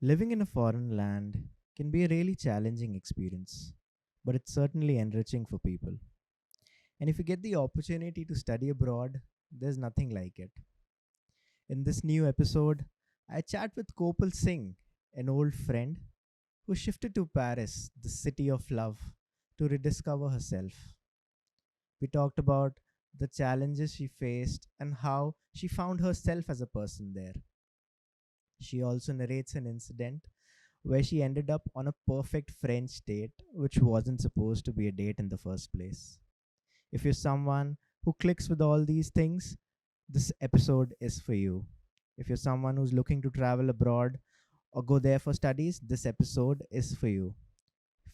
Living in a foreign land can be a really challenging experience, but it's certainly enriching for people. And if you get the opportunity to study abroad, there's nothing like it. In this new episode, I chat with Kopal Singh, an old friend who shifted to Paris, the city of love, to rediscover herself. We talked about the challenges she faced and how she found herself as a person there. She also narrates an incident where she ended up on a perfect French date, which wasn't supposed to be a date in the first place. If you're someone who clicks with all these things, this episode is for you. If you're someone who's looking to travel abroad or go there for studies, this episode is for you.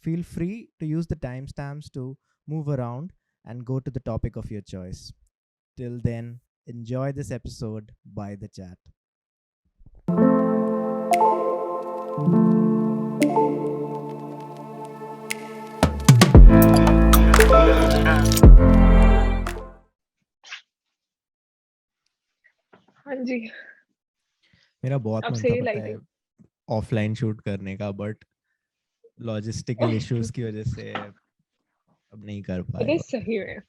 Feel free to use the timestamps to move around and go to the topic of your choice. Till then, enjoy this episode by the chat. हाँ जी। मेरा बहुत अब मन था सही पता है lighting. Offline shoot करने का, बट लॉजिस्टिकल इश्यूज की वजह से अब नहीं कर पाए। अरे सही में।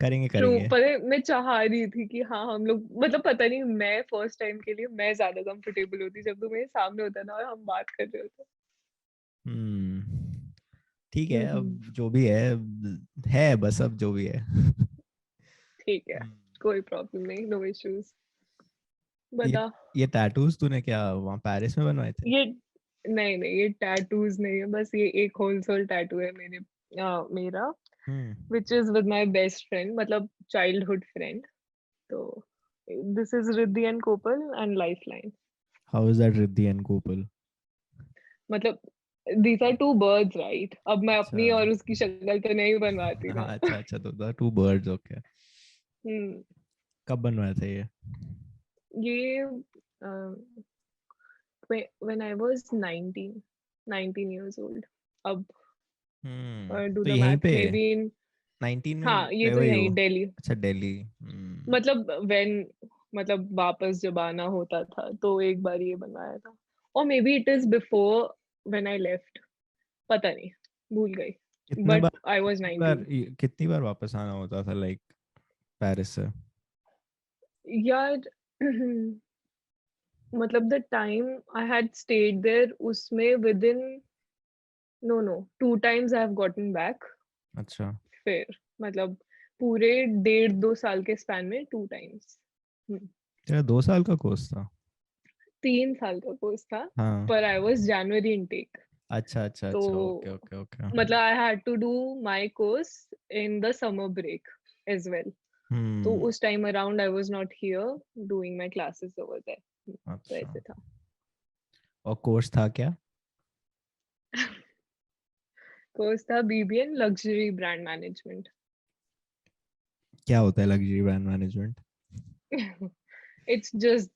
करेंगे ट्रू। करेंगे। पर मैं चाह रही थी कि हाँ हम लोग मतलब पता नहीं मैं फर्स्ट टाइम के लिए मैं ज्यादा कंफर्टेबल होती जब तुम मेरे सामने होता ना और हम बात कर रहे होते। हम्म। ठीक है, हम्म। अब जो भी है बस, अब जो भी है। ठीक है। हम्म। कोई प्रॉब्लम नहीं, नो इश्यूज। ये बता। ये टैटूज तूने क्या वहाँ पेरिस में बनवाए थे? ये नहीं नहीं, ये टैटूज नहीं है, बस ये एक होलसेल टैटू है मेरा, hmm. Which is with my best friend, मतलब चाइल्डहुड फ्रेंड। तो this is Riddhi and Kopal and life line. How is that Riddhi and Kopal? मतलब these are two birds, right? अब मैं अच्छा। अपनी और उसकी शक्ल तो नहीं बनवाती हाँ, ना। अच्छा अच्छा, तो द टू बर्ड्स, ओके। हम्म। कब बनवाया था ये? ये when I was 19 years old। अब do तो the यहीं math, पे maybe in 19 में हाँ ये गए तो हुए यही हो? दिल्ली। अच्छा, दिल्ली। मतलब when मतलब वापस जब आना होता था तो एक बार ये बनवाया था, और may be it is before when I left। पता नहीं, भूल गई। कितने बट बार आई वॉज कितनी बार 19। कितनी बार वापस आना होता था, लाइक पेरिस से? यार मतलब the time I had stayed there उसमें within no no 2 times I have gotten back. अच्छा। फिर मतलब पूरे 1.5 2 साल के स्पैन में 2 times। तेरा 2 साल का कोर्स था? 3 साल का कोर्स था, हाँ। पर आई वॉज जनवरी इनटेक। अच्छा अच्छा तो अच्छा, ओके ओके ओके। मतलब I had to do my course in the summer break as well. तो हम्म। उस time around I was not here doing my classes over there. तो अच्छा। ऐसे था। और कोर्स था क्या? कोर्स था बीबीएन लग्जरी ब्रांड मैनेजमेंट। क्या होता है luxury brand management? It's just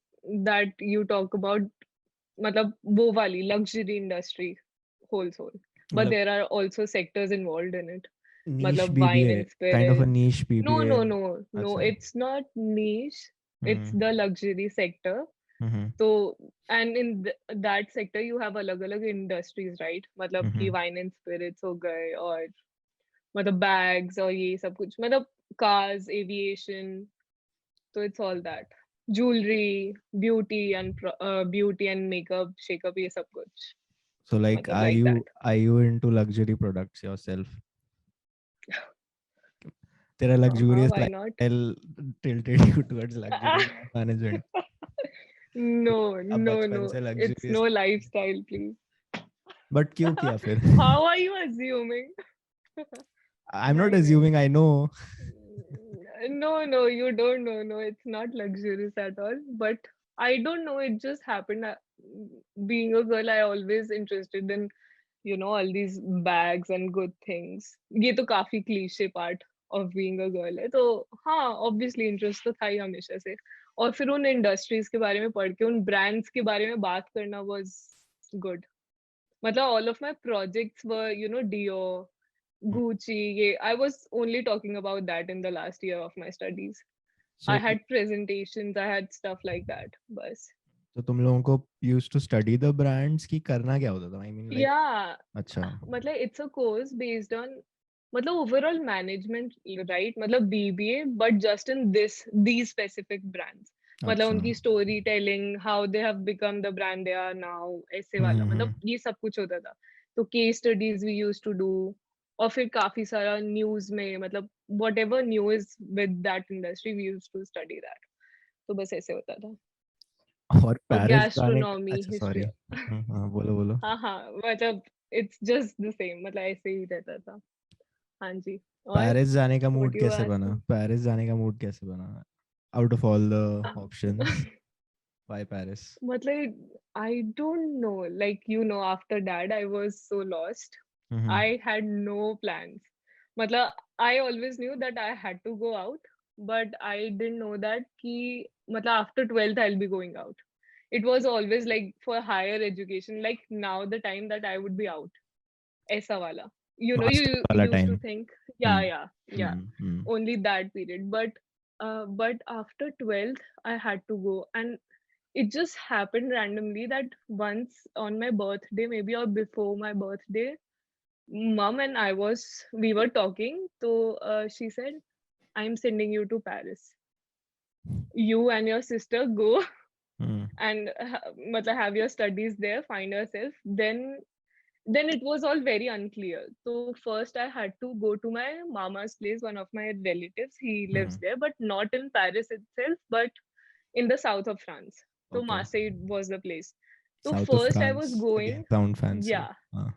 that you talk about मतलब वो वाली luxury industry wholesale, but मतलब there are also sectors involved in it। नीश मतलब wine BBA, and kind of a spirits। Niche No, BBA. no, no, no, अच्छा। it's not niche, it's hmm the luxury sector। हम्म तो and in that sector you have अलग अलग industries, right? मतलब कि हम्म wine and spirits हो गए, और मतलब bags और ये सब कुछ, मतलब cars, aviation। तो it's all that, jewellery, beauty and makeup shakeup, ये सब कुछ, सो लाइक मतलब are like you that. Are you into luxury products yourself? तेरा हाँ हाँ, luxurious why not. lifestyle tilted you towards luxury brand management? No अब no बचपन no, से it's luxurious। No lifestyle please. But क्यों किया फिर? How are you assuming? I'm not नहीं नहीं, assuming, I know. no, no, you don't know. No, it's not luxurious at all. But I don't know. It just happened. Being a girl, I always interested in, all these bags and good things. ये तो काफी cliche part of being a girl है। तो हाँ, obviously interest तो था ही हमेशा से। और फिर उन industries के बारे में पढ़ के, उन brands के बारे में बात करना was good। मतलब all of my projects were, Dior, Gucci, yeah. I was only talking about that in the last year of my studies। I So had presentations, I had stuff like that. Bus. तो तुम लोगों को use to study the brands की करना क्या होता था? I mean like Yeah, अच्छा. मतलब it's a course based on मतलब overall management, right? मतलब BBA, but just in these specific brands. मतलब अच्छा. उनकी story telling, how they have become the brand they are now, ऐसे वाला हम्म. मतलब ये सब कुछ होता था. तो case studies we used to do, और फिर काफी सारा news में मतलब whatever new is with that industry we used to study that. तो बस ऐसे होता था. और और पेरिस जाने का, गैस्ट्रोनॉमी, अच्छा सॉरी, हिस्ट्री. हाँ बोलो बोलो. हाँ हाँ मतलब इट्स जस्ट द सेम, मतलब ऐसे ही रहता था. हाँ जी. और पेरिस जाने का व्हाट मूड यू कैसे बना? आस्किंग? पेरिस जाने का मूड कैसे बना? Out of all the options, why Paris? मतलब I don't know, like you know, after that I was so lost. Hmm. I had no plans. मतलब I always knew that I had to go out, but I didn't know that कि मतलब after 12th I will be going out. It was always like for higher education, like now the time that I would be out. ऐसा वाला. You master वाला used to time. think, yeah, hmm. yeah, yeah, hmm. only that period. But after 12th, I had to go, and it just happened randomly that once on my birthday, maybe or before my birthday, mom and we were talking. So she said, "I'm sending you to Paris. You and your sister go hmm. and matlab have your studies there, find yourself." Then it was all very unclear. So first I had to go to my mama's place, one of my relatives. He lives hmm. there, but not in Paris itself, but in the south of France. So okay. Marseille was the place. So south of first I France. was again going, sound fancy. yeah. हाँ.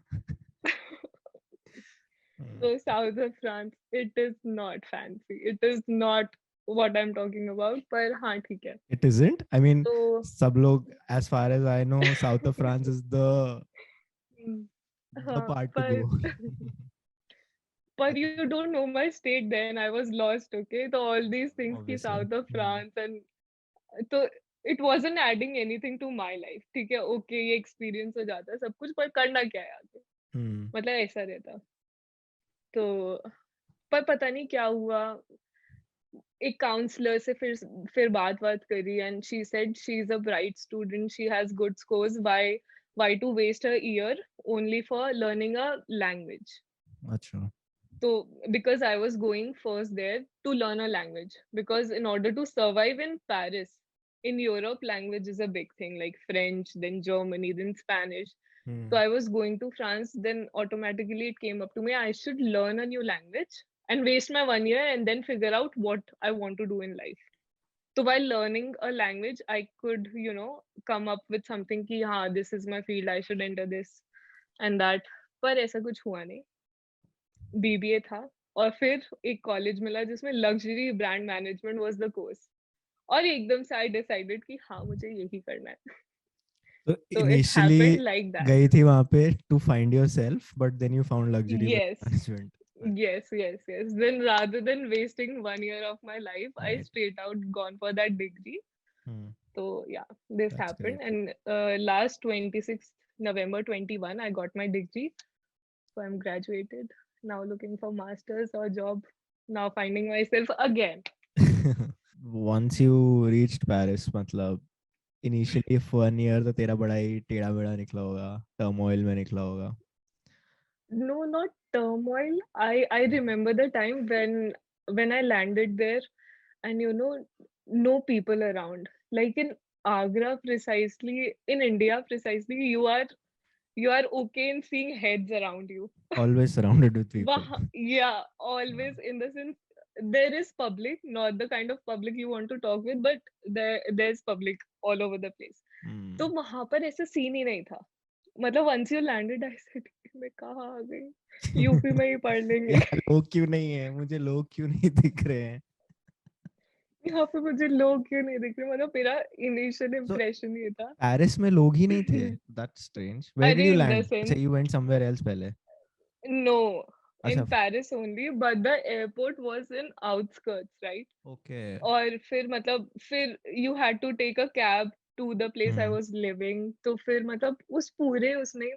हम्म. So south of France, it is not fancy. It is not what I'm talking about. But हाँ ठीक है. It isn't. I mean, So सब लोग, as far as I know, south of France is the हाँ, part to पर go. but you don't know my state then. I was lost, okay? So all these things ki Obviously. south of France, and so it wasn't adding anything to my life. ठीक है, okay, ये experience हो जाता है सब कुछ, पर करना क्या है आगे? हम्म. मतलब ऐसा रहता. तो पर पता नहीं क्या हुआ. एक काउंसलर से फिर बात करी, and she said she is a bright student, she has good scores, why to waste a year only for learning a language. अच्छा. So, because I was going first there to learn a language, because in order to survive in Paris, in Europe, language is a big thing, like French, then Germany, then Spanish. So hmm. I was going to France, then automatically it came up to me, I should learn a new language and waste my 1 year and then figure out what I want to do in life. So while learning a language, I could, come up with something ki, ha, this is my field, I should enter this and that. पर ऐसा कुछ हुआ नहीं. BBA था, और फिर एक college मिला जिसमें luxury brand management was the course, और एकदम से आई डिसाइडेड कि हाँ मुझे यही करना है. तो तो it initially happened like that. गई थी वहां पे to find yourself, but then you found luxury yes, management. yes, then rather than wasting 1 year of my life, I right. straight out gone for that degree. Hmm. So yeah, this that's happened, great. and last 26th November 21 I got my degree. So I'm graduated, now looking for masters or job, now finding myself again. Once you reached Paris, मतलब initially 1 year तो तेरा बड़ा ही टेढ़ा मेढ़ा निकला होगा, turmoil में निकला होगा. No, not turmoil. I remember the time when I landed there, and no people around. Like in Agra, precisely in India, precisely you are okay in seeing heads around you. Always surrounded with people. Yeah, हाँ. always, in the sense there is public, not the kind of public you want to talk with, but there's public all over the place. तो हम्म. वहां पर ऐसा scene ही नहीं था. मतलब once you landed I said मैं कहाँ आ गई, यूपी में ही पढ़ लेंगे. यहाँ लोग क्यों नहीं है, मुझे लोग क्यों नहीं दिख रहे हैं? यहाँ पे मुझे लोग क्यों नहीं दिख रहे, मतलब मेरा इनिशियल So इम्प्रेशन ये था. पेरिस में लोग ही नहीं थे? That's strange. Where did अरे you इन द land? अच्छा, sense, you went somewhere else पहले. no, अच्छा. in Paris only, but the airport was in outskirts, right? Okay. और फिर मतलब फिर you had to take a cab to the place I hmm. was living. तो फिर मतलब उस पूरे उसमें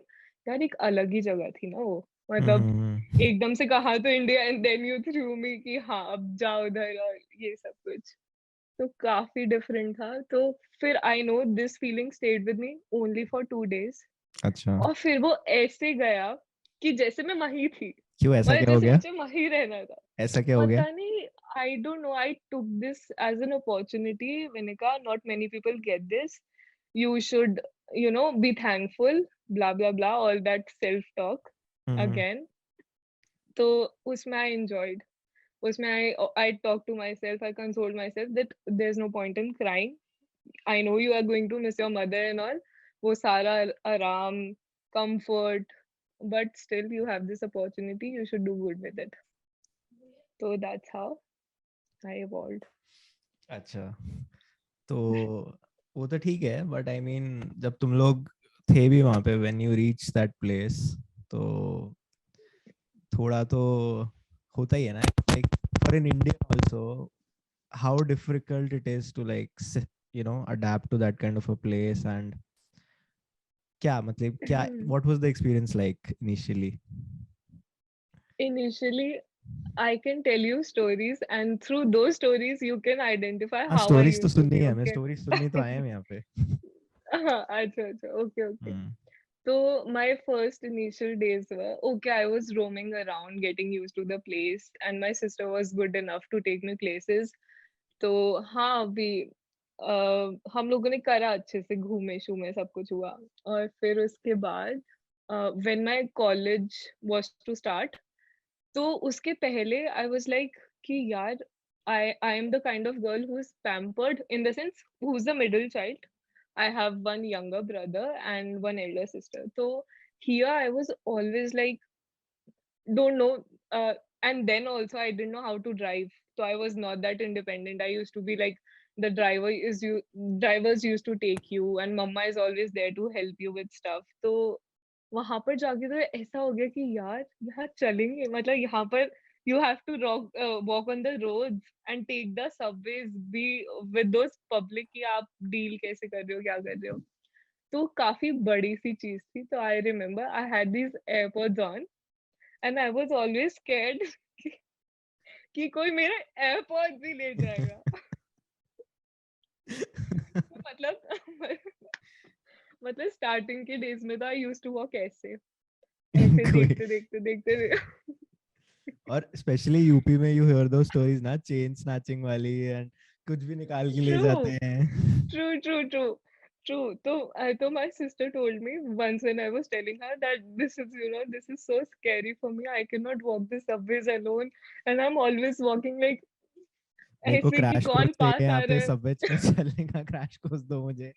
यार एक अलग ही जगह थी ना वो. मतलब हम्म. एकदम से कहा तो India, and then you threw me कि हाँ अब जाओ उधर और ये सब कुछ. तो काफी डिफरेंट था। तो फिर I know this feeling stayed with me only for 2 days। अच्छा, और फिर वो ऐसे गया कि जैसे मैं वहीं थी, क्यों ऐसा मतलब क्या हो जैसे गया? मुझे वहीं रहना था। ऐसा क्या हो गया? पता नहीं, I don't know, I took this as an opportunity. मैंने कहा not many people get this, you should be thankful, bla blah bla, all that self talk hmm. Again. तो उसमें आई एंजॉयड, उसमें I talk to myself, I consoled myself that there is no point in crying, I know you are going to miss your mother and all, वो सारा आराम, comfort, but still you have this opportunity, you should do good with it. So that's how I evolved. अच्छा, तो वो तो ठीक है, but I mean जब तुम लोग थे भी वहां पे, when you reach that place, तो थोड़ा तो होता ही है ना, like for in India also, how difficult it is to like adept to that kind of a place, and क्या मतलब, क्या what was the experience like initially? Initially, I can tell you stories, and through those stories, you can identify हाँ, how I stories तो used to सुननी be. है हमें, Okay. Stories सुननी तो आए हम यहाँ पे। अच्छा अच्छा, okay okay. Hmm. So my first initial days were okay. I was roaming around, getting used to the place, and my sister was good enough to take me places. तो हाँ अभी हम लोगों ने करा, अच्छे से घूमे शूमे, सब कुछ हुआ। और फिर उसके बाद when my college was to start, तो उसके पहले आई वाज लाइक कि यार, I am the kind of girl who is pampered, in the sense who is the middle child. I have one younger brother and one elder sister. So here I was always like, don't know. And then also I didn't know how to drive, so I was not that independent. I used to be like, the drivers used to take you, and mama is always there to help you with stuff. तो वहां पर जाके तो ऐसा हो गया कि यार यहाँ चलेंगे, मतलब यहाँ पर you have to walk on the roads and take the subways, be with those public कि आप डील कैसे कर रहे हो, क्या कर रहे हो। तो काफी बड़ी सी चीज थी। तो I remember I had these AirPods on, and I was always scared कि, कि कोई मेरे एयरपॉड्स भी ले जाएगा। तो मतलब मतलब स्टार्टिंग के डेज में तो आई यूज्ड टू वॉक ऐसे, ऐसे कोई, देखते देखते देखते और स्पेशली यूपी में यू हियर दो स्टोरीज ना, चेन स्नैचिंग वाली, एंड कुछ भी निकाल के ले ट्रू जाते हैं। True true true true. तो my sister told me once when I was telling her that this is so scary for me, I cannot walk the subways alone, and I'm always walking like मेरे को ऐसे कि crash course कौन चाहिए पास आ यहाँ पे, रहा है। सबवे में चलने का क्रैश कोर्स दो मुझे,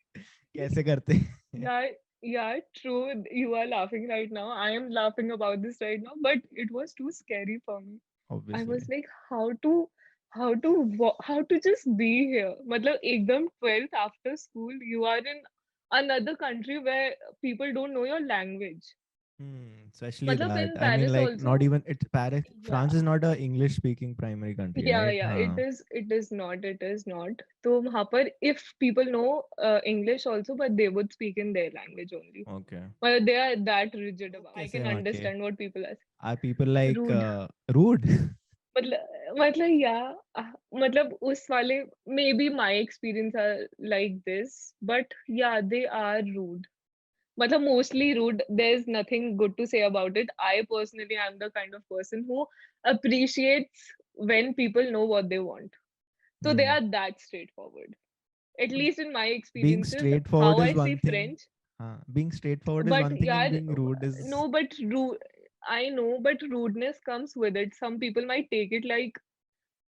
कैसे करते हैं? Yeah, yeah, true. You are laughing right now. I am laughing about this right now, but it was too scary for me. I obviously. was like, how to just be here? मतलब एकदम 12th after school, you are in another country where people don't know your language. Especially मतलब that, in I mean, Paris like, not also, even it, Paris, yeah. France is not a English speaking primary country, Yeah, right? yeah, हाँ, it is not, it is not. तो वहाँ पर if people know English also, but they would speak in their language only. okay. Well, they are that rigid लोग about. I कैसे can हैं वहाँ के? understand what people are Are people like rude. rude? मतलब या मतलब उस वाले, maybe my experience are like this, but yeah, they are rude. मतलब mostly rude. There's nothing good to say about it. I personally am the kind of person who appreciates when people know what they want. So they Hmm. are that straightforward. At least in my Being experiences, straightforward how I is see one thing. French. Being straightforward is But one thing, and yeah, being rude is. no, but rude. I know, but rudeness comes with it. Some people might take it like,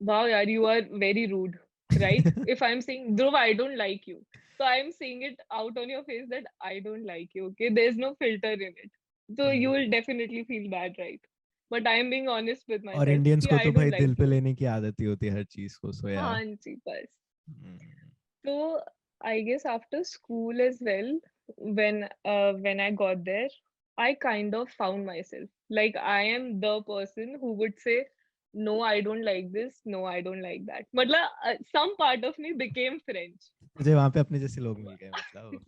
wow, yaar, you are very rude, right? If I'm saying, Dhruv, I don't like you. So I'm saying it out on your face that I don't like you, okay? There's no filter in it. So you Hmm. will definitely feel bad, right? But I'm being honest with और myself. Indians कि को I तो don't भाई दिल like पे you. लेने की आदत ही होती है हर चीज को, सो या। हाँ जी, बस. So I guess after school as well, when I got there, I kind of found myself. Like I am the person who would say, no, I don't like this. No, I don't like that. मतलब some part of me became French. तुझे वहां पे अपने जैसे लोग मिल गए मतलब?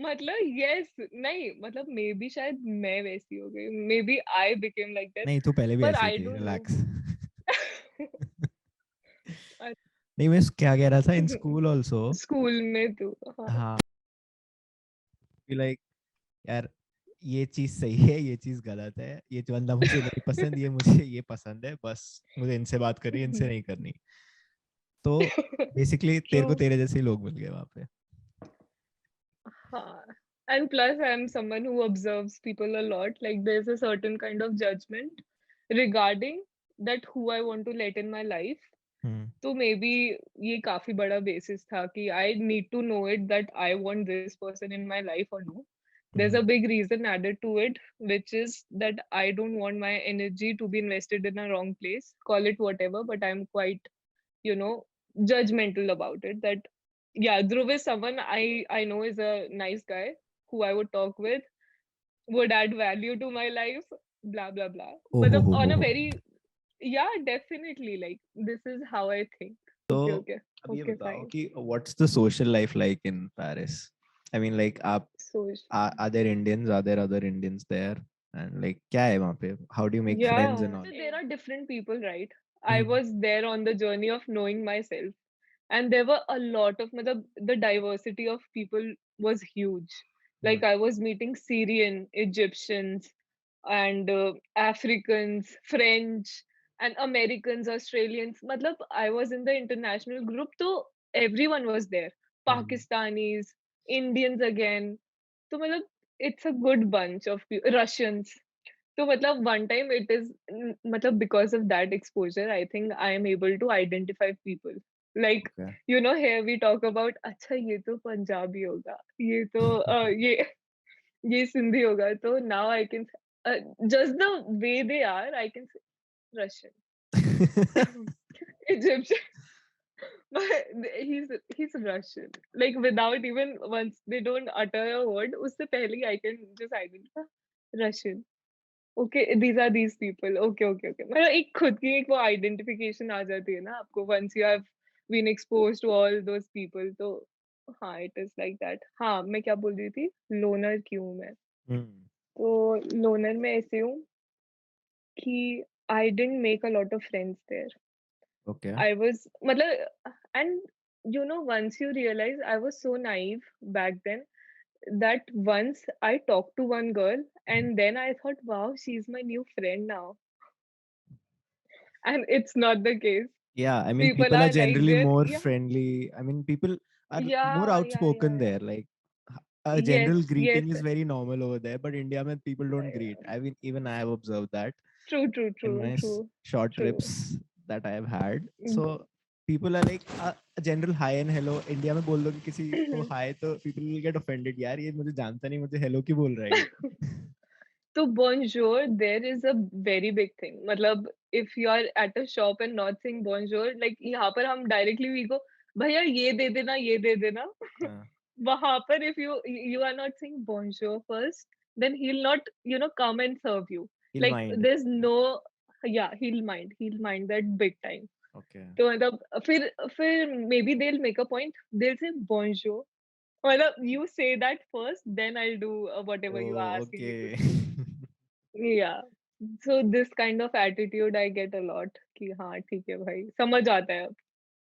मतलब yes, नहीं मतलब मे बी शायद मैं वैसी हो गई. Maybe I became like that. नहीं, तू पहले भी पर ऐसी ही आई थी, डोंट नो. रिलैक्स। नहीं मैं क्या कह रहा था इन स्कूल ऑल्सो. स्कूल में तो हाँ. हाँ, लाइक यार ये चीज सही है, ये चीज गलत है, ये बंदा मुझे नहीं पसंद, ये मुझे ये पसंद है, बस मुझे इनसे बात करनी है, इनसे नहीं करनी. तो बेसिकली तेरे को True. तेरे जैसे ही लोग मिल गए वहां पे. Huh. And plus, I'm someone who observes people a lot. Like, there's a certain kind of judgment regarding that who I want to let in my life. हम्म. तो मे बी ये काफी बड़ा बेसिस था कि I need to know it that I want this person in my life और no. There's a hmm. big reason added to it, which is that I don't want my energy to be invested in a wrong place. Call it whatever, but I'm quite, you know, judgmental about it. That yeah, Dhruv is someone I know is a nice guy who I would talk with, would add value to my life, blah blah blah. Oh But on a हो. very yeah, definitely like this is how I think. तो Okay, okay, अब ये okay, बताओ fine. कि what's the social life like in Paris. I mean like आप So are there Indians, are there other Indians there, and like क्या है वहाँ पे, how do you make friends yeah, and all. so there are different people, right? I hmm. was there on the journey of knowing myself, and there were a lot of the diversity of people was huge. Hmm. Like I was meeting Syrian, Egyptians, and Africans, French, and Americans, Australians. Matlab, I was in the international group, so everyone was there. Hmm. Pakistanis, Indians again. So matlab, it's a good bunch of Russians. So matlab, one time it is matlab, because of that exposure, I think I am able to identify people. Like, Okay. here we talk about अच्छा ये तो पंजाबी होगा, ये तो ये सिंधी होगा. तो now I can just the way they are, I can say Russian, Egyptian. But he's Russian. Like without even once they don't utter a word, उससे पहले ही I can just identify Russian. Okay, these are these people. Okay, okay, okay. मतलब एक खुद की एक वो identification आ जाती है ना आपको once you have been exposed to all those people. तो हाँ, it is like that. हाँ, मैं क्या बोल रही थी, लोनर क्यों हूँ मैं. हम्म. तो लोनर में ऐसे हूँ कि I didn't make a lot of friends there. Okay. I was मतलब and once you realize I was so naive back then that once I talked to one girl and then I thought, wow, she's my new friend now. And it's not the case. Yeah, I mean People people are are like generally that. more Yeah, friendly. I mean people are more yeah, yeah, outspoken yeah, yeah. there, like a Yes, general yes. greeting is very normal over there, but India mein people don't greet. I mean even I have observed that True, true, in true, my true, short true. trips that I have had. Mm. So people are like a general hi and hello. India में बोल दो कि किसी को hi तो people will get offended. यार ये मुझे जानता नहीं, मुझे hello क्यों बोल रहा है ये. So bonjour, there is a very big thing. मतलब if you are at a shop and not saying bonjour, like यहाँ पर हम directly we go, भैया ये दे देना. हाँ, वहां पर if you are not saying bonjour first, then he'll not come and serve you. he'll Like mind. there's no, yeah, he'll mind that big time. Okay. तो मतलब फिर maybe they'll make a point, they'll say bonjour. मतलब you say that first, then I'll do whatever you are Oh, asking me to okay. do. Yeah. So this kind of attitude I get a lot कि हाँ ठीक है भाई, समझ आता है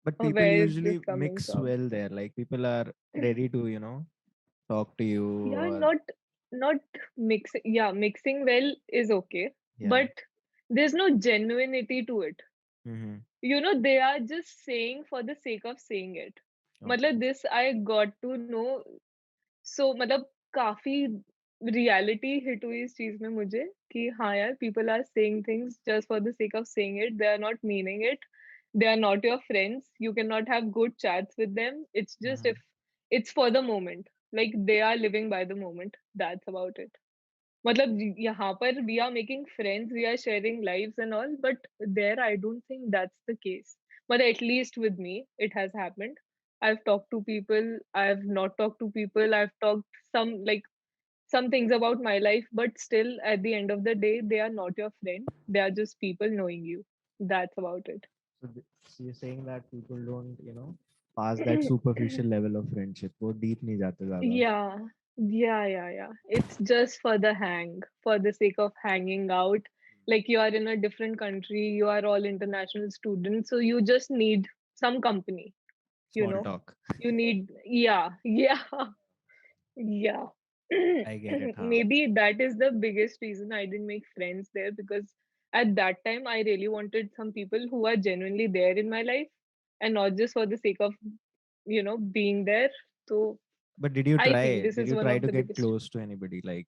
But अब people where is this usually coming mix from. well there. Like people are ready to, talk to you Yeah, or not mixing. Yeah, mixing well is okay, yeah. but there's no genuinity to it. Mm-hmm. They are just saying for the sake of saying it. Okay. मतलब this I got to know. So मतलब काफी reality hit हुई इस चीज में मुझे कि हाँ यार, people are saying things just for the sake of saying it. They are not meaning it. They are not your friends. You cannot have good chats with them. It's just Mm-hmm. if it's for the moment. Like they are living by the moment. That's about it. मतलब यहाँ पर we are making friends, we are sharing lives and all, but there I don't think that's the case. But at least with me, it has happened. I've talked to people, I've not talked to people, I've talked some things about my life, but still at the end of the day, they are not your friend. They are just people knowing you. That's about it. So you're saying that people don't, pass that superficial level of friendship. वो deep नहीं जाते ज़्यादा. Yeah, yeah. It's just for the for the sake of hanging out. Like you are in a different country, you are all international students, so you just need some company, you Small know. talk. You need, yeah, yeah, yeah. I get it, huh? Maybe that is the biggest reason I didn't make friends there, because at that time I really wanted some people who are genuinely there in my life and not just for the sake of, being there. So But did you I feel try? this Did is you one try of to the get biggest. close to anybody? Like,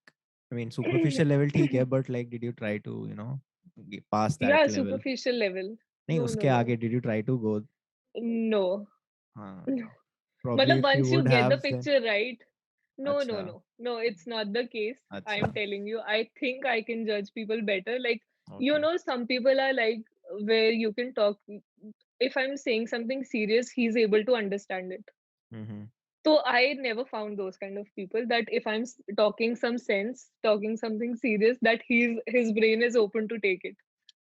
I mean, superficial level, ठीक है, but like, did you try to, pass that Yeah, level? superficial level. नहीं, No, उसके no, no. आगे, did you try to go? No. हाँ, No. probably Matlab, if you once you would get the have, then. picture right. No, no, अच्छा, no. No, it's not the case. अच्छा, I'm telling you. I think I can judge people better. Like, okay. some people are like where you can talk. If I'm saying something serious, he's able to understand it. Mm-hmm. So I never found those kind of people that if I'm talking some sense, talking something serious, that his brain is open to take it.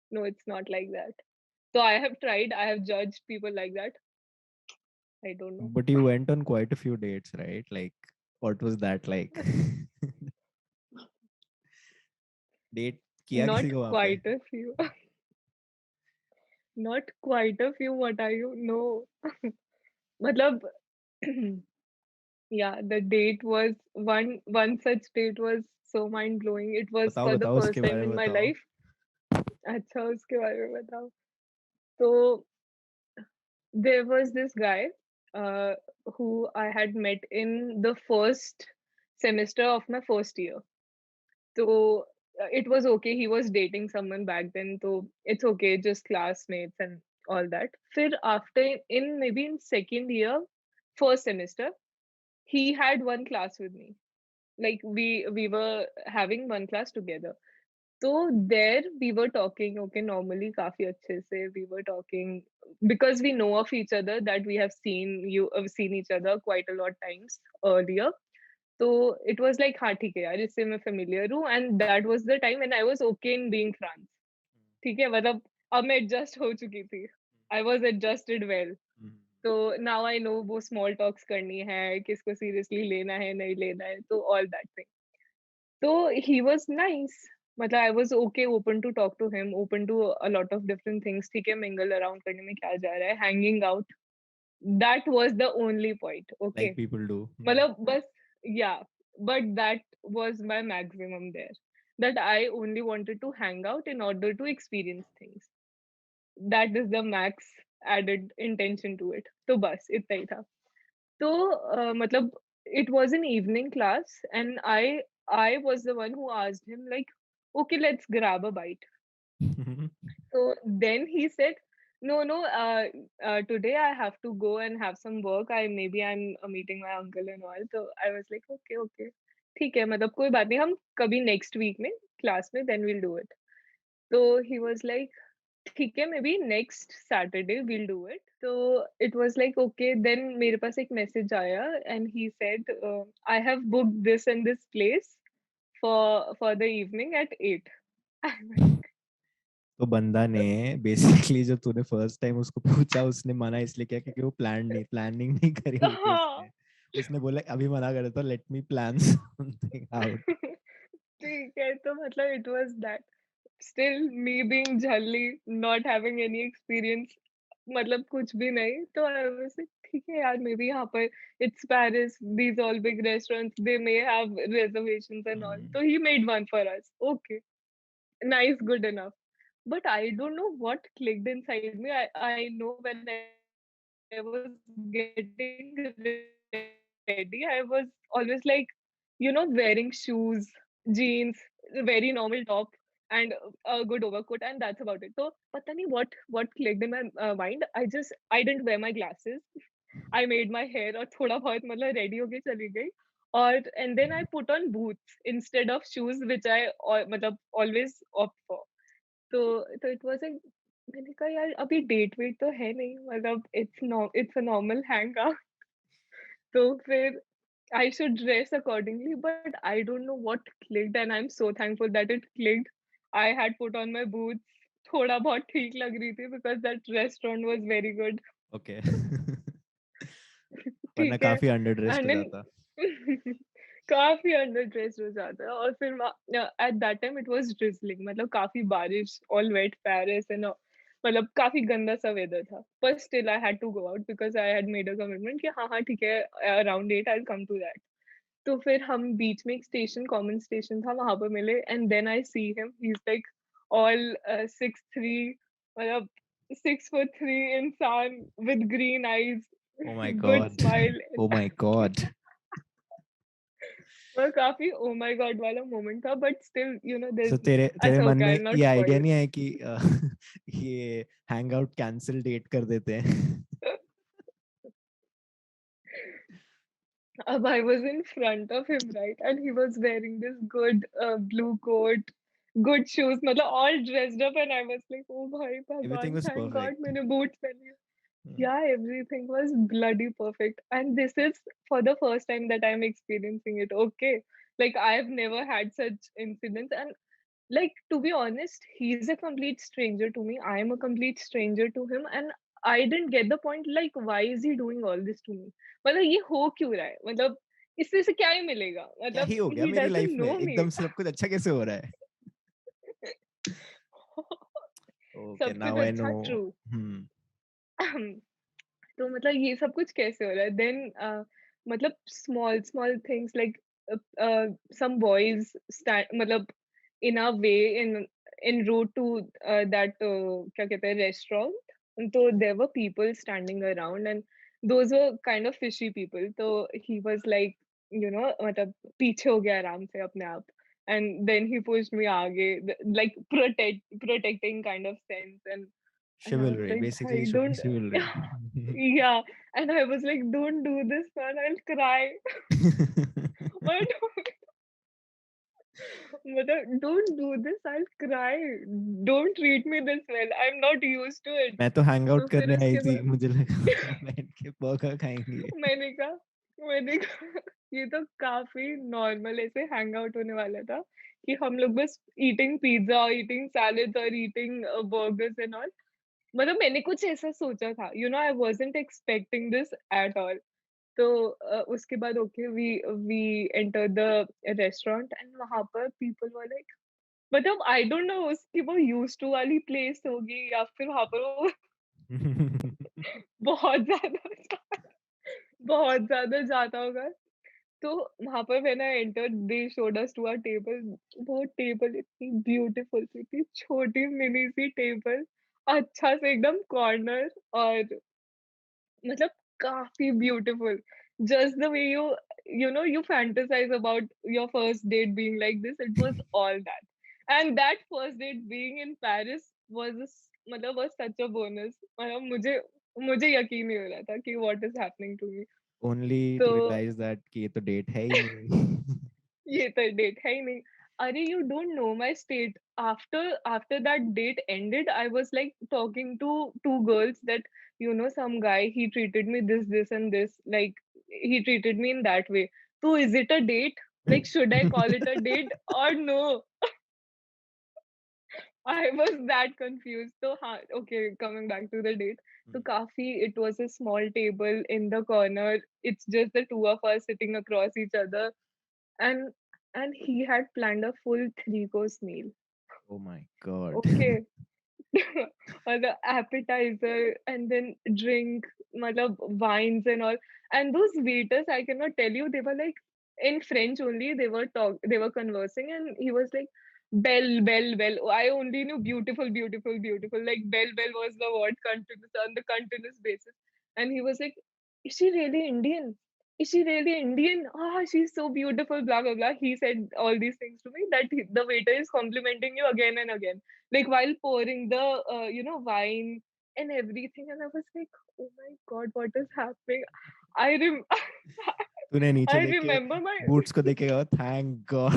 No, it's not like that. So I have tried. I have judged people like that. I don't know. But you went on quite a few dates, right? Like, what was that like? Date किया किसी Not को वहाँ पे? quite a few. Not quite a few. What are you? No. Matlab, yeah, the date was one such date was so mind blowing. It was बताओ for the बताओ first उसके time बारे में in my बताओ. life. अच्छा उसके बारे में बताओ. So there was this guy uh, who I had met in the first semester of my first year. So it was okay. He was dating someone back then, so it's okay, just classmates and all that. फिर after in maybe in second year, first semester, he had one class with me. Like we were having one class together. So there we were talking, okay, normally काफी अच्छे से we were talking because we know of each other, that we have seen each other quite a lot times earlier. तो it was like हाँ ठीक है यार, इससे मैं फेमिलियर हूँ, and that was the time when I was okay in being France. ठीक है, मतलब अब मैं एडजस्ट हो चुकी थी. I was adjusted well. Mhm. तो नाउ आई नो वो स्मॉल टॉक्स करनी है, किसको सीरियसली लेना है नहीं लेना है, तो ऑल दैट थिंग. तो ही वाज नाइस. मतलब I was okay, open to talk to him, open to a lot of different things. ठीक है, मिंगल अराउंड करने में क्या जा रहा है, hanging out. That was the only point. Okay, Like people do. Mhm. मतलब बस, yeah, but that was my maximum there. That I only wanted to hang out in order to experience things. That is the max added intention to it. तो बस इतना ही था. तो मतलब it was an evening class, and I was the one who asked him like, okay, let's grab a bite. So then he said, "No, no. Today I have to go and have some work. I'm meeting my uncle and all." So I was like, "Okay, okay, ठीक है. मतलब कोई बात नहीं. हम कभी next week में class में then we'll do it." So he was like, "ठीक है, maybe next Saturday we'll do it." So it was like, okay. Then मेरे पास एक message आया, and he said, "I have booked this and this place for the evening at 8." तो बंदा ने basically जो तूने फर्स्ट टाइम उसको पूछा उसने मना इसलिए किया क्योंकि वो प्लानिंग नहीं करी हुई थी हाँ. उसने. उसने बोला अभी मना कर देता, let me plan something out. ठीक है, तो मतलब it was that. Still me being jolly, not having any experience, मतलब कुछ भी नहीं, तो I was like, ठीक है यार, maybe यहाँ पर it's Paris, these all big restaurants, they may have reservations and all. So he made one for us. Okay, nice, good enough. But I don't know what clicked inside me. I know when I was getting ready, I was always like, wearing shoes, jeans, very normal top, and a good overcoat, and that's about it. So पता नहीं what clicked in my mind. I didn't wear my glasses. I made my hair और थोड़ा बहुत मतलब ready होके चली गई. और and then I put on boots instead of shoes, which I मतलब always opt for. तो इट वाज़ लाइक, मैंने कहा यार अभी डेट वेट तो है नहीं, मतलब it's a normal hang out. तो फिर I should dress accordingly, but I don't know what clicked, and I am so thankful that it clicked. I had put on my boots. थोड़ा बहुत ठीक लग रही थी because that restaurant was very good. Okay. वरना ठीक है, काफी अंडर ड्रेस्ड एंड हो देन जाता. काफ़ी अंडर ड्रेस्ड हो जाता है. और फिर at that time it was ड्रिज़लिंग, मतलब काफ़ी बारिश, ऑल वेट पेरिस एंड मतलब काफी गंदा सा वेदर था, पर still I had to go out because I had made a commitment कि हाँ हाँ ठीक है, around 8 I come to that. तो फिर हम बीच में एक स्टेशन, कॉमन स्टेशन था, वहां पर मिले, and then I see him, he is like all 6'3", मतलब 6'3" इंसान with green eyes, Oh my good god. Smile. Oh my god. और काफी ओ माय गॉड वाला मोमेंट था, but still you know So this. तेरे तेरे अच्छा मन ओके, आई में विल ये नॉट आइडिया स्पॉइल। नहीं है कि ये हैंग आउट कैंसिल डेट कर देते हैं? I was in front of him, right? And he was wearing this good blue coat, good shoes, मतलब all dressed up, and I was like, oh bhai Everything bhagwan, was thank God perfect. मैंने boots पहने। Hmm. Yeah, everything was bloody perfect. And this is for the first time that I'm experiencing it. Okay. Like I've never had such incidents. And like to be honest, he's a complete stranger to me. I am a complete stranger to him. And I didn't get the point, like why is he doing all this to me? मतलब ये हो क्यों रहा है? मतलब इससे से क्या ही मिलेगा? क्या मतलब ही हो गया he मेरी doesn't लाइफ में, know me. एकदम से सब कुछ अच्छा कैसे हो रहा है? Okay, सब now कुछ I अच्छा, know. ट्रू। Hmm. तो मतलब ये सब कुछ कैसे हो रहा है? देन मतलब small small things like some boys मतलब in a way, in in route to that क्या कहते हैं, रेस्टोरेंट। तो there were people standing around, and those were kind of fishy people. तो he was like you know मतलब पीछे हो गया आराम से अपने आप, and then he pushed me आगे, like protecting kind of sense. And I was Chivalry, like, basically "Bhai, it should be don't." chivalry. Yeah, and I was like, "Don't do this, man. I'll cry." Or मतलब, "Don't do this. I'll cry. Don't treat me this well. I'm not used to it." मैं तो hang तो out फिर करने आई उसके थी, बाद मुझे लगा बैठ के बर्गर खाएंगे। मैंने कहा मैंने कहा ये तो काफी नॉर्मल ऐसे हैंग आउट होने वाला था कि हम लोग बस ईटिंग पिज्जा, ईटिंग सैलेड्स और ईटिंग बर्गर्स एंड ऑल। मतलब मैंने कुछ ऐसा सोचा था, you know I wasn't expecting this at all. तो उसके बाद okay, we enter the restaurant, and वहां पर पीपल वर लाइक, मतलब आई डोंट नो उसकी वो यूज्ड टू वाली प्लेस होगी या फिर वहां पर वो बहुत ज्यादा बहुत ज्यादा जाता होगा। तो वहां पर when I entered they showed us to our table. वो टेबल इतनी ब्यूटीफुल सी थी, छोटी मिनी सी टेबल, अच्छा से एकदम कॉर्नर, और मतलब काफ़ी beautiful, just the way you know you fantasize about your first date being like this, it was all that. And that first date being in Paris was मतलब was such a bonus। मतलब मुझे यकीन नहीं हो रहा था कि what is happening to me। Only तो to realize that कि ये तो डेट है ही नहीं। ये तो डेट है ही नहीं। अरे you don't know my state. After that date ended, I was like talking to two girls that you know some guy he treated me this and this, like he treated me in that way। So is it a date? Like should I call it a date or no? I was that confused। So हाँ, okay, coming back to the date, तो काफी it was a small table in the corner, it's just the two of us sitting across each other, and he had planned a full three-course meal। Oh my god. Okay, or the appetizer and then drink, matlab wines and all. And those waiters, I cannot tell you, they were like in French only. They were conversing, and he was like, "Belle, belle, belle." Oh, I only knew beautiful, beautiful, beautiful. Like belle, belle was the word continuous on the continuous basis. And he was like, "Is she really Indian? Is she really Indian? Ah, she's so beautiful." Blah blah blah. He said all these things to me that the waiter is complimenting you again and again, like while pouring the you know wine and everything, and I was like, oh my god, what is happening? I rem तूने नीचे I देख के remember my boots को देख के कहा thank God.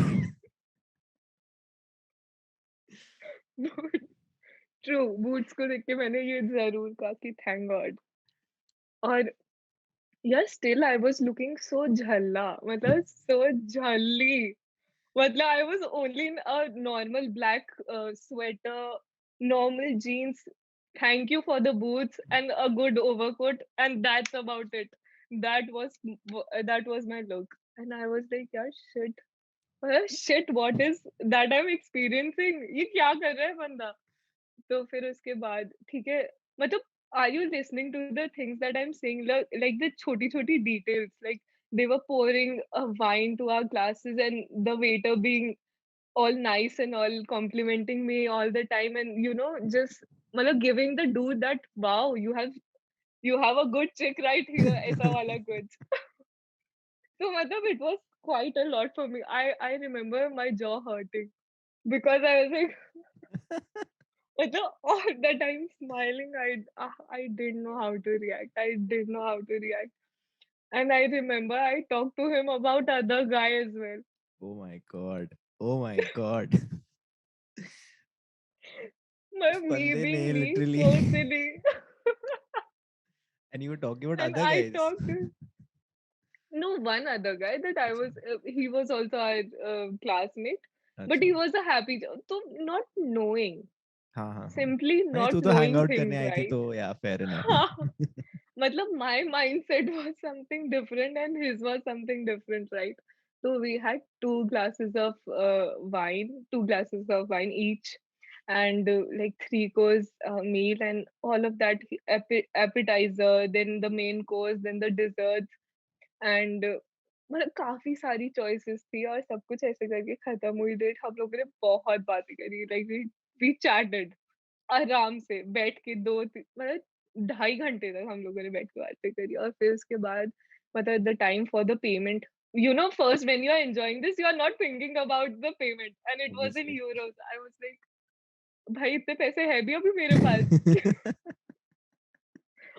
True boots को देख के मैंने ये जरूर कहा कि थैंक गॉड। और यार still I was looking so झल्ला, मतलब so झल्ली। Matla, I was only in a normal black sweater, normal jeans. Thank you for the boots and a good overcoat, and that's about it. That was my look, and I was like, yeah, shit, shit, what is that I'm experiencing? ये क्या कर रहा है बंदा? तो फिर उसके बाद ठीक है, मतलब are you listening to the things that I'm saying? Like the छोटी-छोटी details, like they were pouring a wine to our glasses and the waiter being all nice and all complimenting me all the time, and just मतलब giving the dude that wow, you have a good chick right here, ऐसा वाला कुछ. So मतलब it was quite a lot for me. I remember my jaw hurting because I was like मतलब all the time smiling. I didn't know how to react. I didn't know how to react. And I remember I talked to him about other guy as well. Oh my god. Oh my god. उस Me बंदे ने being me, literally so silly. and you were talking about And other I guys. talked to no one other guy that I अच्छा was. He was also our classmate, but अच्छा he was a happy. So not knowing, हाँ हाँ हाँ simply नहीं not तू तो hang knowing out करने things, आई थी right? तो या fair enough Matlab, my mindset was something different and his was something different, right? So we had two glasses of wine each, and like three course meal and all of that appetizer, then the main course, then the desserts, and मतलब काफी सारी choices थी और सब कुछ ऐसे करके खत्म हुई डेट. हम लोगों ने बहुत बातें करी, लाइक वी चैटेड आराम से बैठ के 2 मतलब 2.5 घंटे तक हम लोगों ने बैठ के बातें करी. और फिर उसके बाद मतलब the time for the payment, first when you are enjoying this, you are not thinking about the payment, and it was in obviously euros. I was like, भाई इतने पैसे है भी अभी मेरे पास.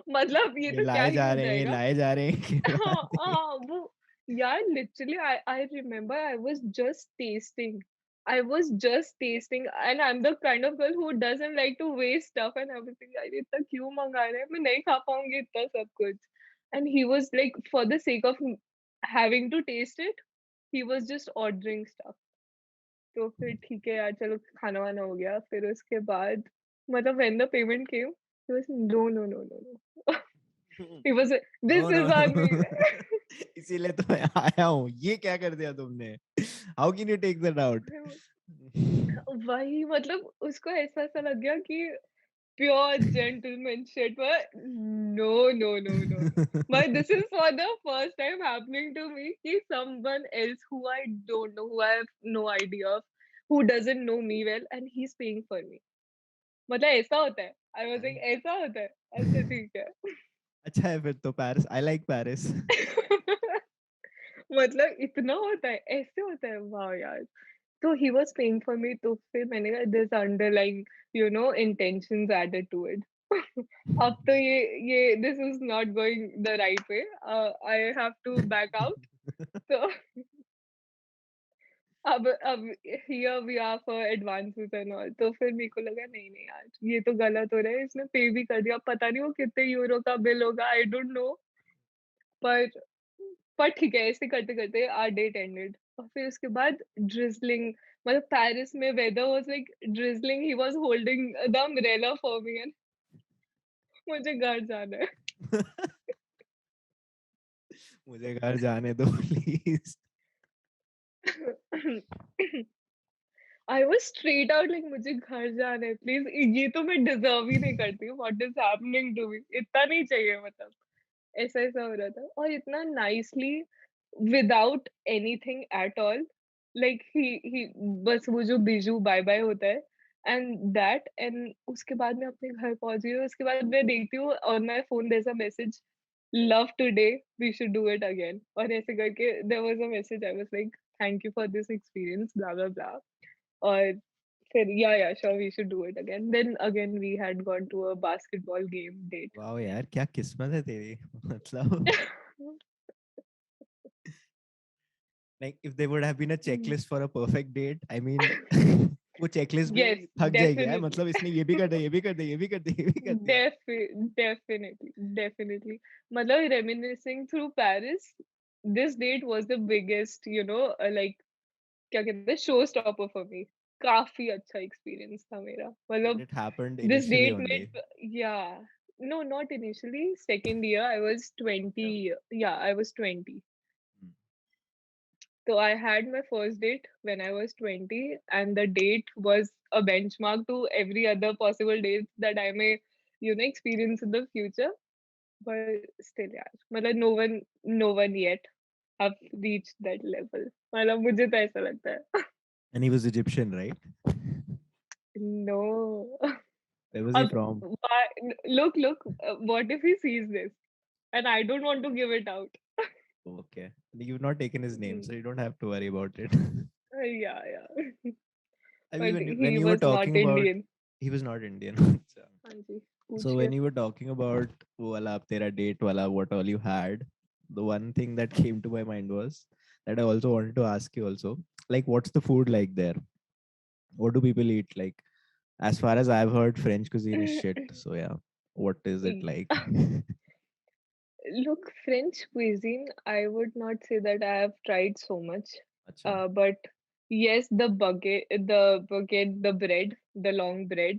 मतलब ये ये तो क्या लाए ही जा हो रहे हैं ये जाएगा. लाए जा रहे हैं कि हाँ, बात है। हाँ, वो यार literally I remember I was just tasting. I was just tasting, and I'm the kind of girl who doesn't like to waste stuff, and everything. यार इतना क्यों मंगा रहे हैं, मैं नहीं खा पाऊंगी इतना सब कुछ. And he was like, for the sake of having to taste it, he was just ordering stuff. तो फिर ठीक है यार, चलो खाना वाना हो गया. फिर उसके बाद मतलब when the payment came, he was no, no, no, no, no. He was like, no this no is on me. No इसीलिए तो मैं आया हूँ ये क्या कर दिया तुमने how can you take that out वही मतलब उसको ऐसा लग गया कि pure gentleman shit. No, no, no, no, no. But this is for the first time happening to me कि someone else who I don't know, who I have no idea of, who doesn't know me well, and he's paying for me. मतलब ऐसा होता है. I was like ऐसा होता है. अच्छा ठीक है. अच्छा है फिर तो पेरिस आई लाइक पेरिस मतलब इतना होता है, ऐसे होता है, वाह यार. तो he was paying for me, तो फिर मैंने कहा this underlying intentions added to it. अब तो ये this is not going the right way. I have to back out. तो अब here we are for advances and all. तो फिर मेरे को लगा नहीं नहीं यार, ये तो गलत हो रहा है. इसने पे भी कर दिया, पता नहीं वो कितने यूरो का बिल होगा, आई डोंट नो. पर पर ठीक है, ऐसे करते-करते आवर डेट एंडेड. और फिर उसके बाद ड्रिज़लिंग, मतलब पेरिस में weather was like drizzling. He was holding the umbrella for me, and मुझे घर जाना है. मुझे घर जाने दो please I was straight out like मुझे घर जाना है प्लीज़. ये तो मैं डिज़र्व ही नहीं करती हूँ. What is happening to me? इतना नहीं चाहिए मतलब. ऐसा-ऐसा हो रहा था और इतना nicely without anything at all. Like he बस वो जो बीजू बाय-बाय होता है एंड दैट, एंड उसके बाद मैं अपने घर पहुँच गई. उसके बाद मैं देखती हूँ on my phone there is a message, love today, we should do it again. और ऐसे करके there was a message. I was like thank you for this experience blah blah blah. और फिर yeah sure we should do it again. Then again we had gone to a basketball game date. Wow यार क्या किस्मत है तेरी मतलब like if there would have been a checklist for a perfect date I mean वो checklist भी Yes, थक जाएगी यार definitely. मतलब इसने ये भी कर दिया ये भी कर दिया ये भी कर दिया ये भी कर दिया Definitely, definitely. मतलब reminiscing through Paris, this date was the biggest, like क्या कहते हैं, शो स्टॉपर फॉर मी. काफी अच्छा एक्सपीरियंस था मेरा. and मतलब it happened this initially date only made, yeah. No, not initially. Second year, I was yeah 20. Yeah, I was 20. Hmm. So I had my first date when I was 20, and the date was a benchmark to every other possible dates that I may, experience in the future. But still, yeah, मतलब no one yet have reached that level. मतलब मुझे तो ऐसा लगता है. And he was Egyptian, right? No. Where was he अब from? look, what if he sees this and I don't want to give it out? Okay. You've not taken his name, Mm, so you don't have to worry about it. yeah, yeah. I mean, But when he you were was not talking about, Indian. he was not Indian. So हाँ जी, so when पूछिए. you were talking about wala tera date wala what all you had, the one thing that came to my mind was that I also wanted to ask you also, like what's the food like there? What do people eat? Like as far as I've heard, French cuisine is shit. So yeah, what is it like? Look, French cuisine, I would not say that I have tried so much. Acha. But yes, the bread, the long bread.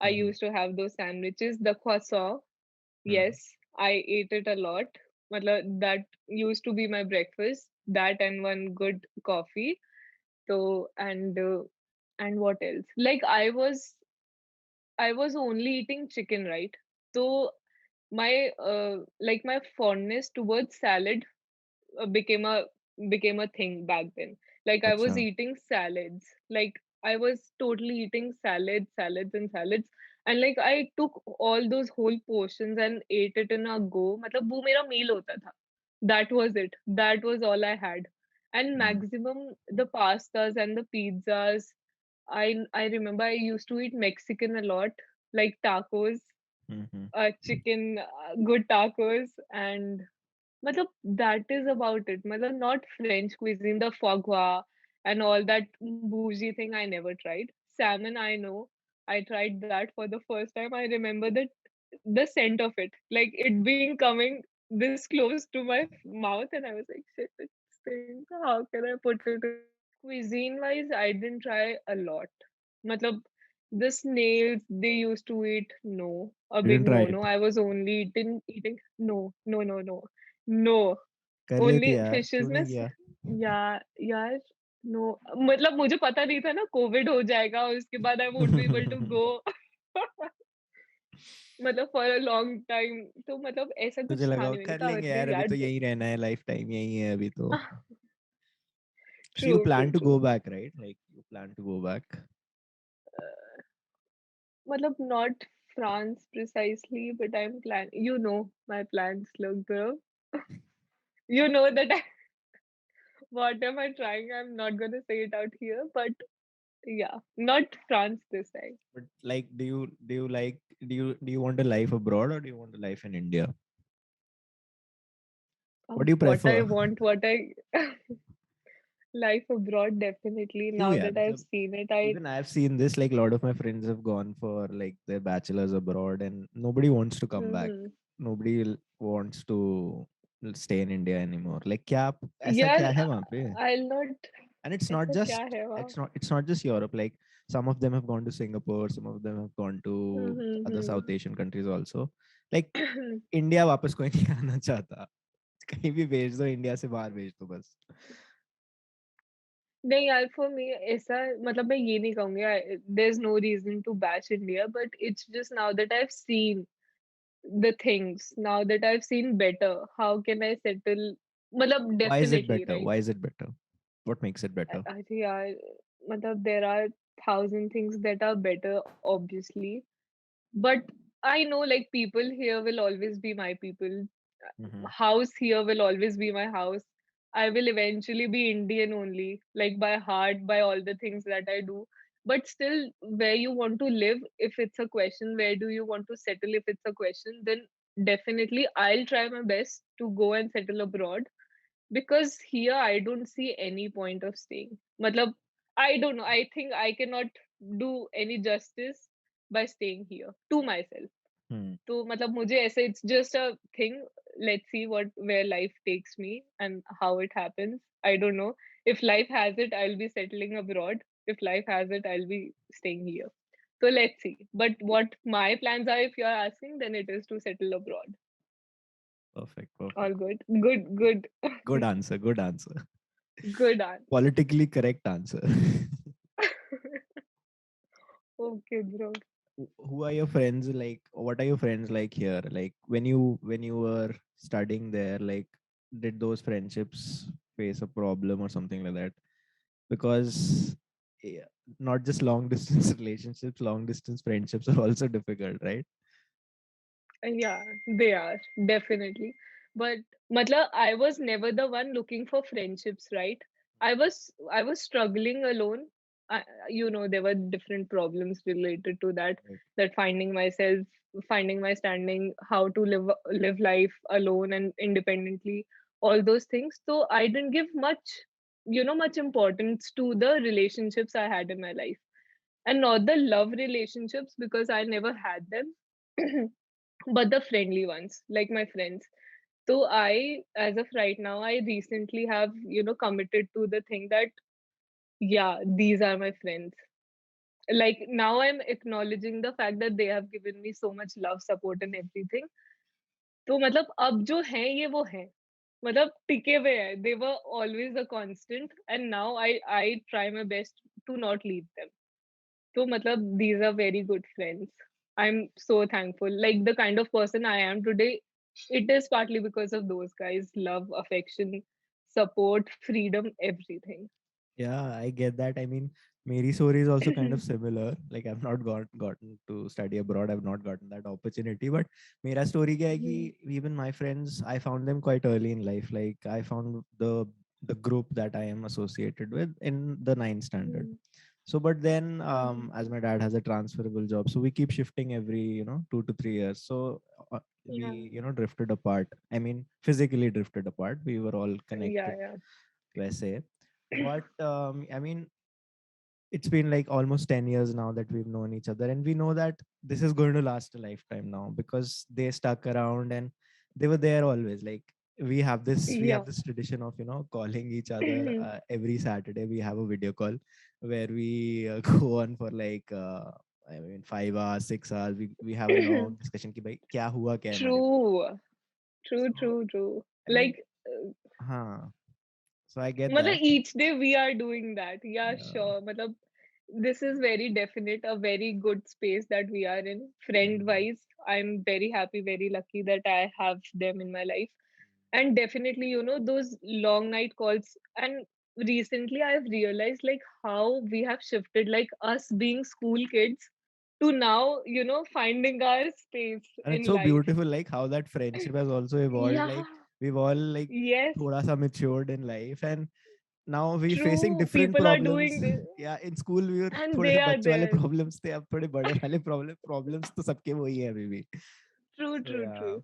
I Mm-hmm. used to have those sandwiches. The croissant, Mm-hmm. yes, I ate it a lot. That used to be my breakfast. That and one good coffee. So and what else? Like I was only eating chicken, right? So my fondness towards salad became a thing back then. Like I was Acha. eating salads. Like I was totally eating salads and salads. And like I took all those whole portions and ate it in a go. मतलब वो मेरा meal होता था. That was it. That was all I had. And Mm-hmm. maximum the pastas and the pizzas. I remember I used to eat Mexican a lot, like tacos, Mm-hmm. chicken, good tacos, and मतलब that is about it. मतलब not French cuisine, the foie gras and all that bougie thing I never tried. Salmon I know. I tried that for the first time. I remember that the scent of it, like it being coming this close to my mouth, and I was like, shit, it stinks. How can I put it in my mouth? Cuisine wise, I didn't try a lot. Matlab, the snails they used to eat, no, a You big didn't try no, it. no. I was only eating, no, no, no, no, no. कर लेती Only यार, fishes क्यों में नहीं किया? यार no मतलब मुझे पता नहीं था ना कोविड हो जाएगा और उसके बाद I won't be able to go मतलब फॉर अ लॉन्ग टाइम तो मतलब ऐसा तुझे कुछ था लगा नहीं मैंने कर कहा लेंगे अरे यार, अभी यार तो यहीं रहना है, लाइफ टाइम यहीं है अभी तो. So true you true plan to true go back, right? Like you plan to go back. मतलब not France precisely but I'm plan my plans look bro that what am I trying I'm not gonna say it out here but yeah not France this time. But like, do you want a life abroad or do you want a life in India? What do you What I prefer? want, what I life abroad definitely. क्यों Now यार, that I've मतलब seen it, I even I've seen this. Like a lot of my friends have gone for like their bachelors abroad, and nobody wants to come back. hmm Wants to stay in India anymore. Like क्या ऐसा यार क्या है वहाँ पे? I'll not And it's not ऐसा क्या just है वहाँ. it's not just Europe. Like some of them have gone to Singapore, some of them have gone to other hmm. South Asian countries also. Like India वापस कोई नहीं आना चाहता. कहीं भी भेज दो, इंडिया से बाहर भेज दो बस. नहीं यार फॉर मी ऐसा मतलब मैं ये नहीं कहूंगी there is no reason to bash India but it's just now that I have seen the things now that I have seen better how can I settle मतलब Why is it definitely better? Why right. is it better? What makes it better? अरे यार मतलब there are thousand things that are better obviously. But I know like people here will always be my people. Mm-hmm. House here will always be my house. I will eventually be Indian only, like by heart, by all the things that I do. But still, where you want to live, if it's a question, where do you want to settle, if it's a question, then definitely I'll try my best to go and settle abroad because here I don't see any point of staying. Matlab, I don't know. I think I cannot do any justice by staying here to myself. Hmm. तो मतलब मुझे ऐसे it's just a thing. Let's see what where life takes me and how it happens. I don't know. If life has it, I'll be settling abroad. If life has it, I'll be staying here. So let's see. But what my plans are, if you're asking, then it is to settle abroad. Perfect. All Perfect. good. Good, good. Good answer. Good answer. Good answer. Politically correct answer. Okay, bro. Who are your friends like? What are your friends like here? Like when you were studying there, like did those friendships face a problem or something like that? Because yeah, not just long distance relationships, long distance friendships are also difficult, right? Yeah, they are definitely. But matlab, I was never the one looking for friendships, right? I was struggling alone. There were different problems related to that. Right. That finding myself, finding my standing, how to live life alone and independently, all those things. So I didn't give much importance to the relationships I had in my life, and not the love relationships because I never had them. But the friendly ones, like my friends. So I, as of right now, I recently have, committed to the thing that, yeah, these are my friends. Like now I'm acknowledging the fact that they have given me so much love, support and everything. तो मतलब अब जो हैं ये वो हैं, मतलब टिके हुए हैं. They were always a constant, and now I try my best to not leave them. So, matlab, these are very good friends. I'm so thankful. Like the kind of person I am today, it is partly because of those guys. Love, affection, support, freedom, everything. Yeah, I get that. I mean, Mary's story is also kind of similar. Like I've not gotten to study abroad. I've not gotten that opportunity. But मेरा story क्या है कि Mhm, even my friends, I found them quite early in life. Like I found the group that I am associated with in the ninth standard. mhm, So, but then mhm. as my dad has a transferable job, so we keep shifting every 2 to 3 years. So we Yeah, drifted apart. I mean, physically drifted apart. We were all yeah, connected, yeah. वैसे. But I mean, it's been like almost 10 years now that we've known each other, and we know that this is going to last a lifetime now because they stuck around and they were there always. Like we have Yeah. this tradition of calling each other every Saturday. We have a video call where we go on for like I mean 5 hours, 6 hours. We have a long discussion ki bhai kya hua kya hai हमारे बीच. True, true, So true, true. I mean, Like, huh. So I get matlab, that. each day we are doing that. Yeah, Yeah. sure. Matlab, this is very definite, a very good space that we are in. Friend Mhm. wise, I'm very happy, very lucky that I have them in my life. And definitely, those long night calls. And recently, I've realized like how we have shifted, like us being school kids to now, finding our space And it's in so life. beautiful like how that friendship has also evolved. Yeah, Like we've all like yes, thoda sa matured in life, and now we're facing true. different People are problems. doing this, Yeah, in school we were and थोड़े they से are बच्चों वाले there. problems थे, अब थोड़े बड़े वाले problems तो सबके वही है अभी भी. True, So true, yeah. true.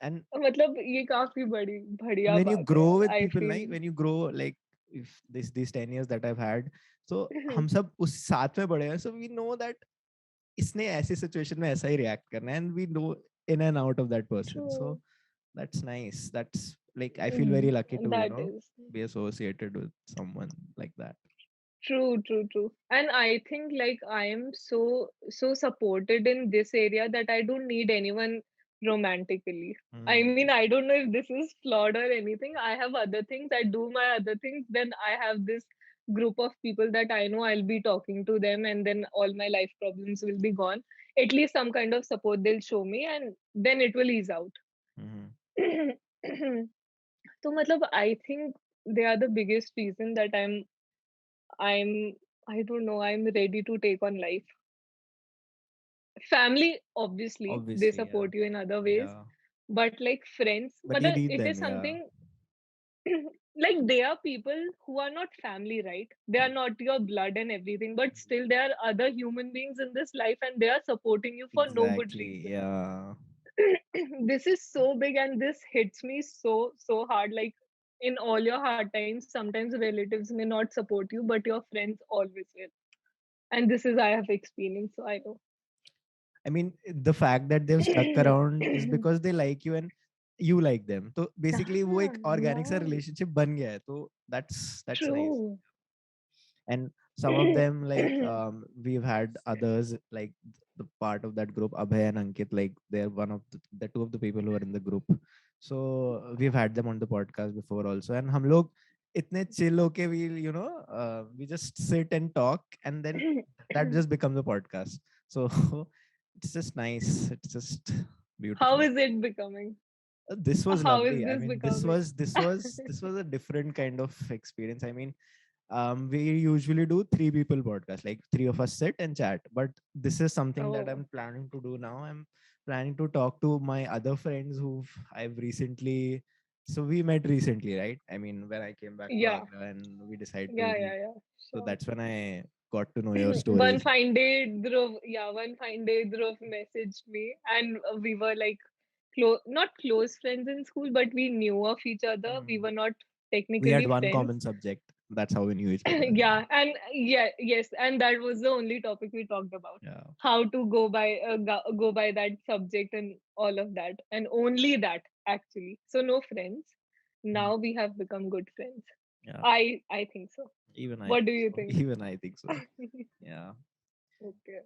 And मतलब ये काफी बड़ी बढ़िया when you बात है grow यार. with I people, feel. like when you grow, like if these 10 years that I've had, so हम सब उस साथ में बड़े हैं, so we know that इसने ऐसी सिचुएशन में ऐसा ही रिएक्ट करना है, and we know in and out of that person. So True. that's nice. That's like I feel very Mm, lucky to that is. be associated with someone like that. True, true, true. And I think like I am so supported in this area that I don't need anyone romantically. I Mm, mean, I don't know if this is flawed or anything. I have other things. I do my other things. Then I have this group of people that I know I'll be talking to them, and then all my life problems will be gone. At least some kind of support they'll show me, and then it will ease out. mhm. So, matlab, I think they are the biggest reason that I'm I don't know, I'm ready to take on life. Family, obviously, they Obviously, yeah, support you in other ways, yeah. but like friends, But you but need it is them, yeah. something like they are people who are not family, right? They are not your blood and everything, but still there are other human beings in this life and they are supporting you for no good Exactly, reason. yeah. This is so big and this hits me so hard. Like in all your hard times, sometimes relatives may not support you, but your friends always will. And this is I have experienced, so I know. I mean, the fact that they've stuck around is because they like you and you like them. So basically, वो Ah, एक organic सा yeah, relationship बन गया है. So that's nice. true. And some of them, like we've had others, like the part of that group, Abhay and Ankit, like they're one of the two of the people who are in the group. So we've had them on the podcast before also, and हम लोग itne chill होके we we just sit and talk, and then that just becomes a podcast. So it's just nice. It's just How beautiful. is it becoming? This was How is lovely. I this mean, becoming? this was a different kind of experience. I mean, we usually do three people podcast, like three of us sit and chat, but this is something that Oh, I'm planning to do now. I'm planning to talk to my other friends who I've recently, so we met recently, right? I mean, when I came back to yeah, Agra and we decided to yeah, meet, yeah, yeah, so sure. that's when I got to know your One stories. fine day, Dhruv, yeah, one fine day, Dhruv messaged me, and we were like not close friends in school, but we knew of each other. We Hmm. were not We had technically one friends. common subject. That's how we knew each other. Yeah, and yeah, yes, and that was the only topic we talked about. Yeah. How to go by that subject and all of that, and only that actually. So no friends. Hmm. Now we have become good friends. Yeah. I think so. Even I What do think you so. think? Even I think so. Yeah. Okay,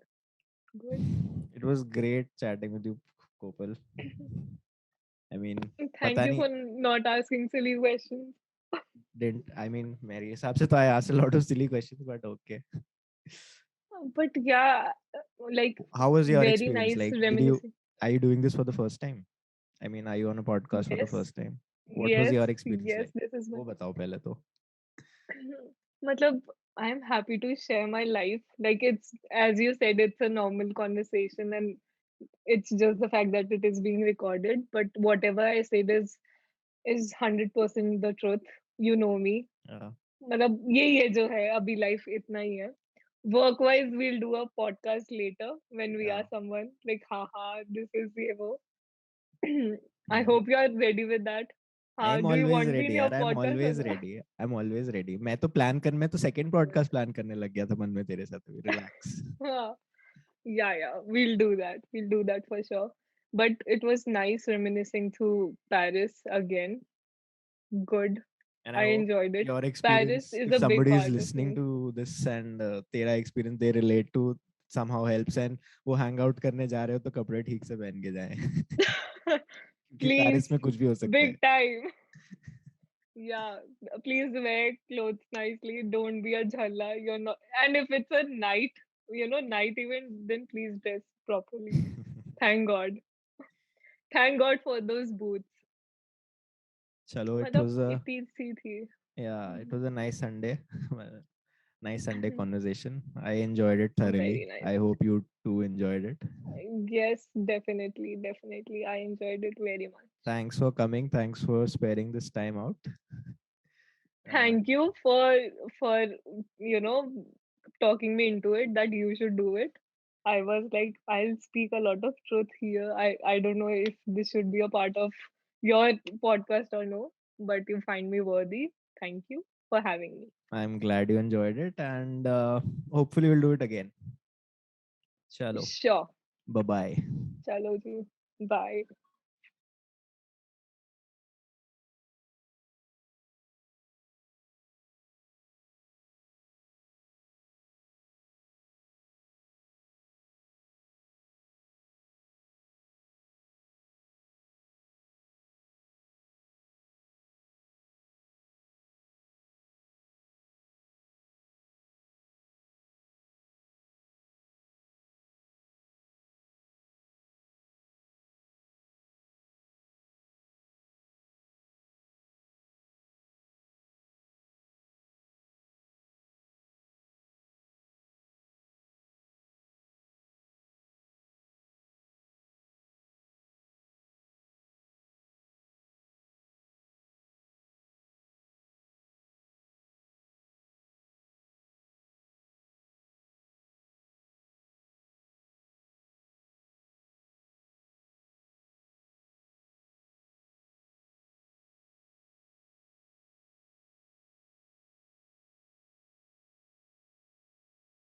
good. It was great chatting with you, Kopal. I mean, Thank पता you नहीं for not asking silly questions. didn't I mean मेरे हिसाब से तो I asked a lot of silly questions, but okay. But yeah, like How was your very experience? nice Like, reminiscing. are you doing this for the first time? I mean, are you on a podcast for the Yes, first time? What was yes, your experience yes. like? This is my. वो बताओ पहले तो. Matlab, I'm happy to share my life. Like it's as you said, it's a normal conversation, and it's just the fact that it is being recorded. But whatever I said is 100% the truth. You know me. Yeah. मतलब यही है जो है अभी life इतना ही है. Work wise, we'll do a podcast later when we Yeah. are someone like, haha, this is ये वो. I Hmm. hope you are ready with that. I'm Do you always want me in ready your यार. I'm podcast or always not? ready. I'm always ready. मैं तो plan कर मैं तो second podcast plan करने लग गया था मन में तेरे साथ. Relax. हाँ. Yeah, yeah, we'll do that. We'll do that for sure. But it was nice reminiscing to Paris again. Good. And I I hope enjoyed it. your Paris experience, is if a big somebody is part of listening me. to this and तेरा experience they relate to, somehow helps, and वो hang out करने जा रहे हो तो कपड़े ठीक से पहन के जाएं. क्योंकि Please, पेरिस में कुछ भी हो सकता है. big time. Yeah, please wear clothes nicely. Don't be a jhalla. You're not. And if it's a night, night event, then please dress properly. Thank God. Thank God for those boots. चलो, it मतलब was a, इतनी सी थी. yeah, it was a nice Sunday. Nice Sunday conversation. I enjoyed it thoroughly. Very nice. I hope you too enjoyed it. Yes, definitely, definitely. I enjoyed it very much. Thanks for coming. Thanks for sparing this time out. Thank And you for you know talking me into it that you should do it. I was like, I'll speak a lot of truth here. I don't know if this should be a part of your podcast or no, but you find me worthy. Thank you for having me. I'm glad you enjoyed it. And hopefully, we'll do it again. Chalo. Sure. Bye bye. Chalo ji. Bye.